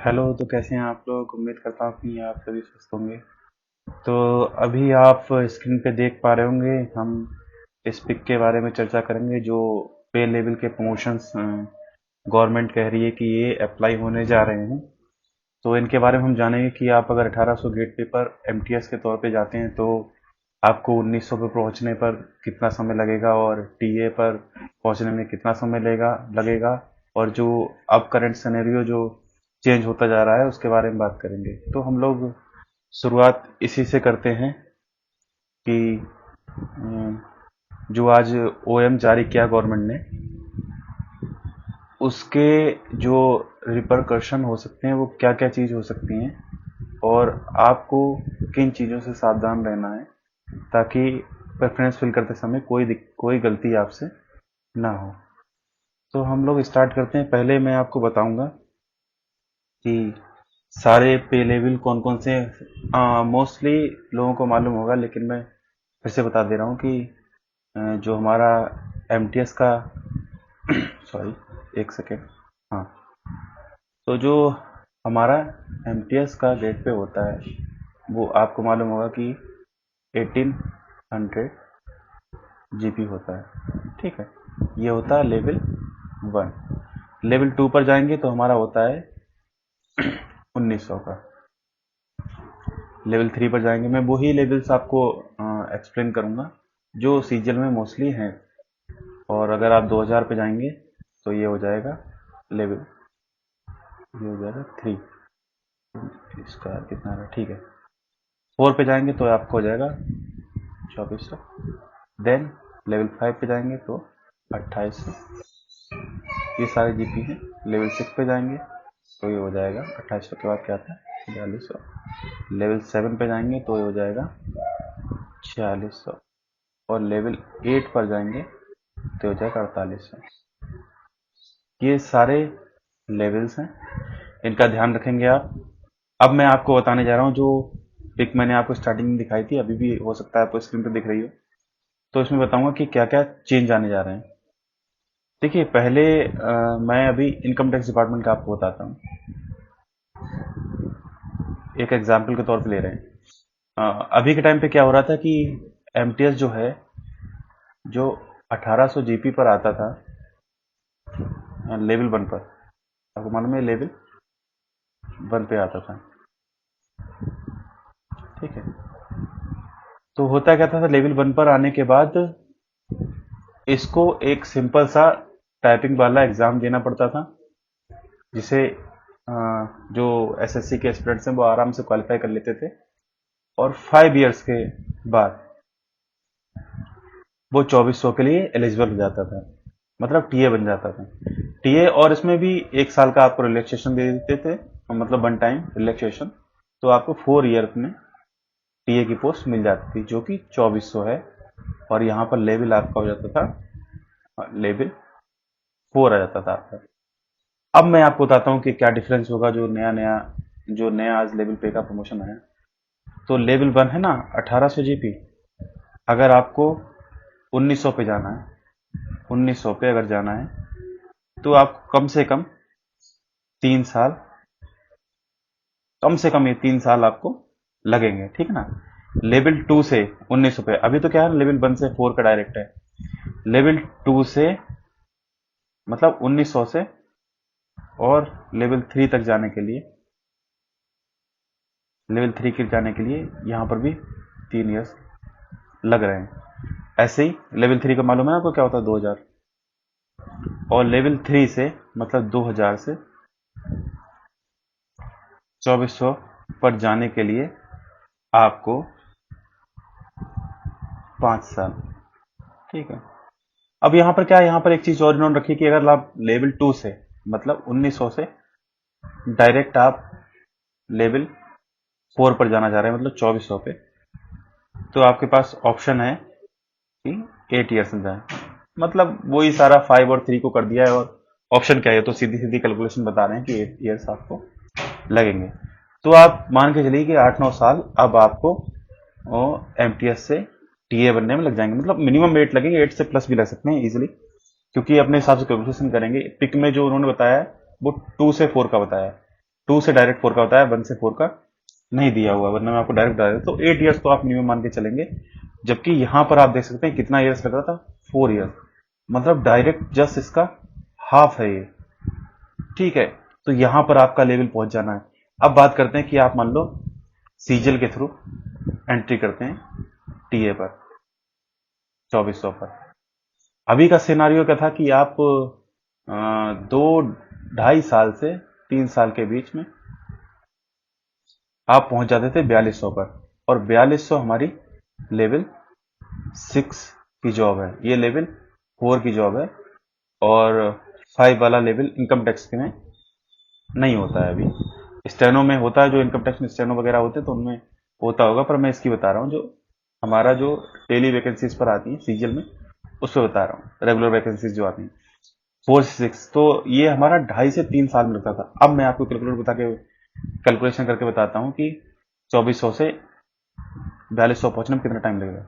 Hello. तो कैसे हैं आप लोग? उम्मीद करता हूँ कि आप सभी स्वस्थ होंगे। तो अभी आप स्क्रीन पे देख पा रहे होंगे, हम इस पिक के बारे में चर्चा करेंगे जो पे लेवल के प्रमोशंस गवर्नमेंट कह रही है कि ये अप्लाई होने जा रहे हैं। तो इनके बारे में हम जानेंगे कि आप अगर 1800 गेट पे पर एमटीएस के तौर पे जाते हैं तो आपको 1900 पे पहुंचने पर कितना समय लगेगा और टीए पर पहुंचने में कितना समय लगेगा और जो अब करंट सिनेरियो जो चेंज होता जा रहा है उसके बारे में बात करेंगे। तो हम लोग शुरुआत इसी से करते हैं कि जो आज ओएम जारी किया गवर्नमेंट ने, उसके जो रिपरकशन हो सकते हैं वो क्या क्या चीज़ हो सकती हैं और आपको किन चीज़ों से सावधान रहना है ताकि प्रेफरेंस फिल करते समय कोई गलती आपसे ना हो। तो हम लोग स्टार्ट करते हैं। पहले मैं आपको बताऊंगा कि सारे पे लेवल कौन कौन से। मोस्टली लोगों को मालूम होगा लेकिन मैं फिर से बता दे रहा हूँ कि जो हमारा एमटीएस का सॉरी, एक सेकेंड। हाँ, तो जो हमारा एमटीएस का गेट पे होता है वो आपको मालूम होगा कि 1800 जीपी होता है। ठीक है, ये होता है लेवल 1। लेवल 2 पर जाएंगे तो हमारा होता है 1900 का। लेवल 3 पर जाएंगे, मैं वही लेवल्स आपको एक्सप्लेन करूंगा जो सीजीएल में मोस्टली हैं। और अगर आप 2000 पे जाएंगे तो ये हो जाएगा लेवल, ये हो जाएगा 3। इसका कितना है? ठीक है, 4 पे जाएंगे तो आपको हो जाएगा 2400। देन लेवल 5 पे जाएंगे तो 2800। ये सारे जीपी हैं। लेवल 6 पे जाएंगे तो ये हो जाएगा 2800 के बाद क्या आता है 4200। लेवल 7 पे जाएंगे तो ये हो जाएगा 4600 और लेवल 8 पर जाएंगे तो हो जाएगा 4800। ये सारे लेवल्स हैं, इनका ध्यान रखेंगे आप। अब मैं आपको बताने जा रहा हूँ जो पिक मैंने आपको स्टार्टिंग में दिखाई थी, अभी भी हो सकता है आपको स्क्रीन पर दिख रही हो। तो इसमें बताऊंगा कि क्या क्या चेंज आने जा रहे हैं। देखिए, पहले मैं अभी इनकम टैक्स डिपार्टमेंट का आपको बताता हूँ, एक एग्जाम्पल के तौर पे ले रहे हैं। अभी के टाइम पे क्या हो रहा था कि एमटीएस जो है, जो 1800 जीपी पर आता था लेवल 1 पर, आपको मालूम है लेवल 1 पे आता था। ठीक है, तो होता क्या था लेवल 1 पर आने के बाद इसको एक सिंपल सा टाइपिंग वाला एग्जाम देना पड़ता था जिसे जो एसएससी के स्टूडेंट्स हैं वो आराम से क्वालिफाई कर लेते थे। और 5 इयर्स के बाद वो 2400 के लिए एलिजिबल हो जाता था, मतलब टीए बन जाता था। टीए, और इसमें भी 1 साल का आपको रिलैक्सेशन दे देते थे, मतलब 1 टाइम रिलैक्सेशन। तो आपको 4 ईयर में टीए की पोस्ट मिल जाती थी जो कि 2400 है। और यहाँ पर लेवल आपका हो जाता था लेवल 4 आ जाता था आपका। अब मैं आपको बताता हूँ कि क्या डिफरेंस होगा जो नया आज लेवल पे का प्रमोशन आया। तो लेवल 1 है ना 1800 जीपी, अगर आपको 1900 पे जाना है, 1900 पे अगर जाना है तो आप कम से कम ये 3 साल आपको लगेंगे। ठीक है ना। लेवल 2 से 1900 पे, अभी तो क्या है लेवल 1 से 4 का डायरेक्ट है। लेवल 2 से मतलब 1900 से और लेवल 3 तक जाने के लिए, लेवल 3 के जाने के लिए यहाँ पर भी 3 ईयर्स लग रहे हैं। ऐसे ही लेवल 3 का मालूम है आपको क्या होता है 2000। और लेवल 3 से मतलब 2000 से 2400 पर जाने के लिए आपको 5 साल। ठीक है, अब यहाँ पर क्या है, यहाँ पर एक चीज और नोट रखिए कि अगर आप लेवल 2 से मतलब 1900 से डायरेक्ट आप लेवल 4 पर जाना चाह रहे हैं मतलब 2400 पे, तो आपके पास ऑप्शन है कि 8 ईयर्स में जाए। मतलब वही सारा 5 और 3 को कर दिया है, और ऑप्शन क्या है तो सीधी सीधी कैलकुलेशन बता रहे हैं कि 8 ईयर्स आपको लगेंगे। तो आप मान के चलिए कि 8-9 साल अब आपको एमटीएस से टीए बनने में लग जाएंगे। मतलब मिनिमम 8 लगेंगे, 8 से प्लस भी लग सकते हैं इजीली, क्योंकि अपने हिसाब से कैलकुलेशन करेंगे। पिक में जो उन्होंने बताया है वो 2 से 4 का बताया है। 2 से डायरेक्ट 4 का होता है, 1 से 4 का नहीं दिया हुआ, वरना मैं आपको डायरेक्ट बता देता। तो 8 ईयर्स तो आप मिनिमम मान के चलेंगे, जबकि यहां पर आप देख सकते हैं कितना ईयर्स लग रहा था, 4 ईयर्स, मतलब डायरेक्ट जस्ट इसका हाफ है ये। ठीक है, तो यहां पर आपका लेवल पहुंच जाना है। अब बात करते हैं कि आप मान लो सीजल के थ्रू एंट्री करते हैं टीए पर 2400 पर। अभी का सिनारियो क्या था कि आप 2 ढाई साल से 3 साल के बीच में आप पहुंच जाते थे 4200 पर, और 4200 हमारी लेवल 6 की जॉब है, ये लेवल 4 की जॉब है, और 5 वाला लेवल इनकम टैक्स में नहीं होता है। अभी स्टेनो में होता है, जो इनकम टैक्स में स्टेनो वगैरह होते हैं तो उनमें होता होगा, पर मैं इसकी बता रहा हूँ जो हमारा जो डेली वैकेंसीज पर आती है सीजीएल में, उस पर बता रहा हूँ, रेगुलर वैकेंसीज जो आती हैं 4 से 6। तो ये हमारा 2.5 से 3 साल में लगता था। अब मैं आपको कैलकुलेशन करके बताता हूँ कि 2400 से 4200 पहुंचने में कितना टाइम लगेगा।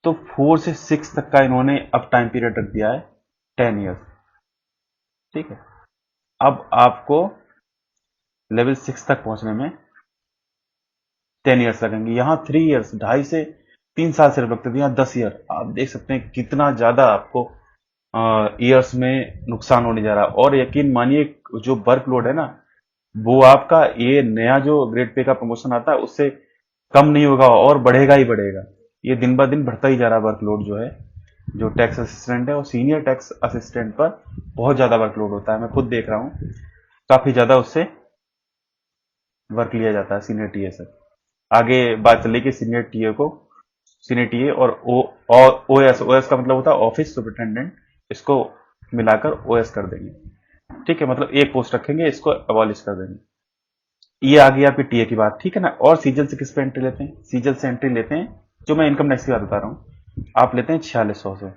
तो 4 से 6 तक का इन्होंने अब टाइम पीरियड रख दिया है 10 ईयर्स। ठीक है, अब आपको लेवल 6 तक पहुंचने में 10 ईयर्स लगेंगे। यहाँ 3 ईयर्स, 2.5 से 3 साल सिर्फ लगते थे, यहाँ 10 ईयर। आप देख सकते हैं कितना ज्यादा आपको ईयर्स में नुकसान होने जा रहा है। और यकीन मानिए जो वर्कलोड है ना, वो आपका ये नया जो ग्रेड पे का प्रमोशन आता है उससे कम नहीं होगा, और बढ़ेगा ही बढ़ेगा। ये दिन ब दिन बढ़ता ही जा रहा है वर्कलोड जो है। जो टैक्स असिस्टेंट है और सीनियर टैक्स असिस्टेंट पर बहुत ज्यादा वर्कलोड होता है, मैं खुद देख रहा हूँ, काफी ज्यादा उससे वर्क लिया जाता है सीनियर टीए से। आगे बात चली कि सीनियर टीए और ओएस, ओएस का मतलब होता है ऑफिस सुपरिटेंडेंट, इसको मिलाकर ओएस कर देंगे। ठीक है, मतलब एक पोस्ट रखेंगे, इसको अबॉलिश कर देंगे। ये आ गई आपकी टीए की बात। ठीक है ना। और सीजल से किस पे एंट्री लेते हैं? सीजल से एंट्री लेते हैं, जो मैं इनकम टैक्स की बात बता रहा हूँ, आप लेते हैं 4600 से,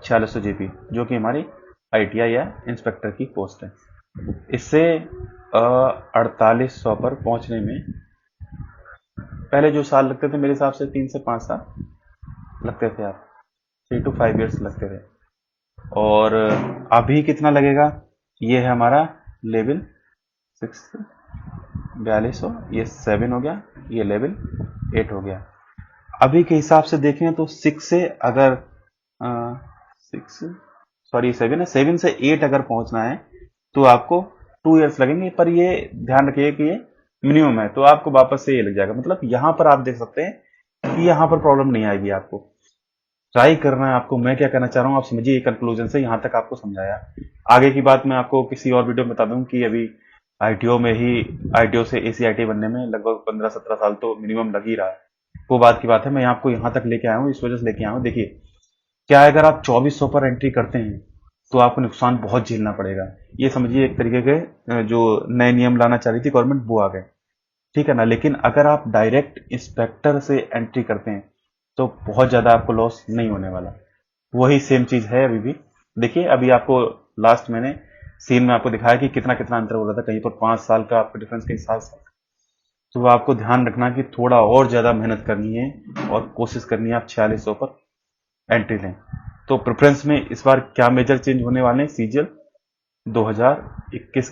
4600 जीपी, जो कि हमारी आईटीआई या इंस्पेक्टर की पोस्ट है। इससे 4800 पर पहुंचने में पहले जो साल लगते थे मेरे हिसाब से 3 से 5 साल लगते थे, आप 3 to 5 ईयर्स लगते थे। और अभी कितना लगेगा? ये है हमारा लेवल 6, 4200, ये 7 हो गया, ये लेवल 8 हो गया। अभी के हिसाब से देखें तो 6 से अगर 6, सॉरी 7 है, 7 से 8 अगर पहुंचना है तो आपको 2 ईयर्स लगेंगे। पर ये ध्यान रखिए कि ये मिनिमम है, तो आपको वापस से ये लग जाएगा। मतलब यहां पर आप देख सकते हैं कि यहां पर प्रॉब्लम नहीं आएगी आपको। ट्राई करना है आपको। मैं क्या कहना चाह रहा हूं आप समझिए, कंक्लूजन से यहां तक आपको समझाया। आगे की बात मैं आपको किसी और वीडियो में बता दूं कि अभी आईटीओ में ही, आईटीओ से एसीआईटी बनने में लगभग 15-17 साल तो मिनिमम लग ही रहा है। वो बात की बात है, मैं आपको यहां तक लेके आया हूं, इस वजह से लेके आया हूं। देखिए क्या है, अगर आप 2400 पर एंट्री करते हैं तो आपको नुकसान बहुत झेलना पड़ेगा। ये समझिए एक तरीके के जो नए नियम लाना चाह रही थी गवर्नमेंट, वो आ गए। ठीक है ना। लेकिन अगर आप डायरेक्ट इंस्पेक्टर से एंट्री करते हैं तो बहुत ज्यादा आपको लॉस नहीं होने वाला। वही सेम चीज है अभी भी। देखिए अभी आपको लास्ट मैंने सीन में आपको दिखाया कि कितना कितना अंतर हो रहा था, कहीं पर 5 साल का आपका डिफरेंस, कहीं 7 साल। तो आपको ध्यान रखना कि थोड़ा और ज्यादा मेहनत करनी है और कोशिश करनी है आप 4600 पर एंट्री लें। तो प्रेफरेंस में इस बार क्या मेजर चेंज होने वाले हैं? सीजीएल 2021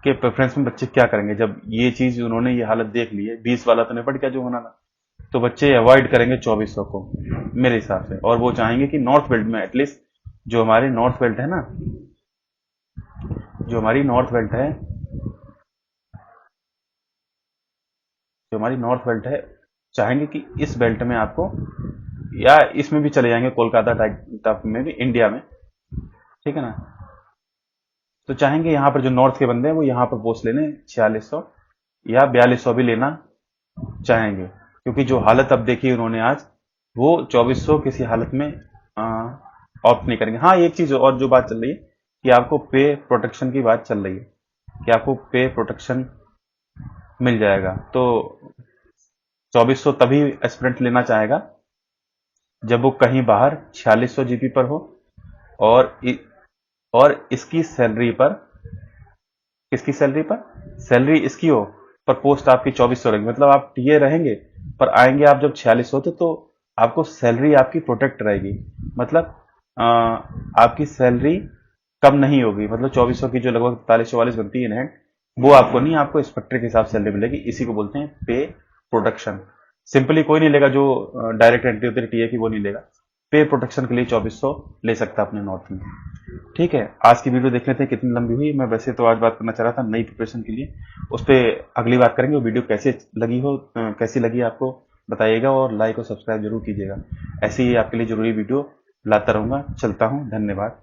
के प्रेफरेंस में बच्चे क्या करेंगे जब ये चीज उन्होंने ये हालत देख ली है? 20 वाला तो निपट गया जो होना था, तो बच्चे अवॉइड करेंगे 2400 को मेरे हिसाब से। और वो चाहेंगे कि नॉर्थ बेल्ट में एटलीस्ट, जो हमारे नॉर्थ बेल्ट है ना, जो हमारी नॉर्थ बेल्ट है, जो हमारी नॉर्थ बेल्ट है, चाहेंगे कि इस बेल्ट में आपको, या इसमें भी चले जाएंगे कोलकाता टाइप में भी, इंडिया में। ठीक है ना। तो चाहेंगे यहाँ पर जो नॉर्थ के बंदे हैं वो यहाँ पर पोस्ट लेने 4600 या 4200 भी लेना चाहेंगे, क्योंकि जो हालत अब देखी उन्होंने आज, वो 2400 किसी हालत में ऑप्ट नहीं करेंगे। हाँ, एक चीज और जो बात चल रही है कि आपको पे प्रोटेक्शन की बात चल रही है कि आपको पे प्रोटेक्शन मिल जाएगा। तो 2400 तभी एस्पिरेंट लेना चाहेगा जब वो कहीं बाहर 4600 जीपी पर हो, और और इसकी सैलरी पर, किसकी सैलरी पर? सैलरी इसकी हो पर पोस्ट आपकी 2400 रहेगी। मतलब आप टीए रहेंगे पर आएंगे आप जब 4600 होते, तो आपको सैलरी आपकी प्रोटेक्ट रहेगी। मतलब आपकी सैलरी कम नहीं होगी, मतलब 2400 की जो लगभग 43-44 बनती है इन हैंड, वो आपको नहीं, आपको स्पेक्टर के हिसाब से सैलरी मिलेगी। इसी को बोलते हैं पे प्रोडक्शन। सिंपली कोई नहीं लेगा, जो डायरेक्ट एंट्री होती है टीए की, वो नहीं लेगा। पे प्रोटेक्शन के लिए 2400 ले सकता है अपने नॉर्थ में। ठीक है, आज की वीडियो देख लेते हैं कितनी लंबी हुई। मैं वैसे तो आज बात करना चाह रहा था नई प्रिपरेशन के लिए, उस पर अगली बात करेंगे। वो वीडियो कैसे लगी हो, कैसी लगी आपको बताइएगा, और लाइक और सब्सक्राइब जरूर कीजिएगा। ऐसे ही आपके लिए जरूरी वीडियो लाता रहूंगा। चलता हूँ, धन्यवाद।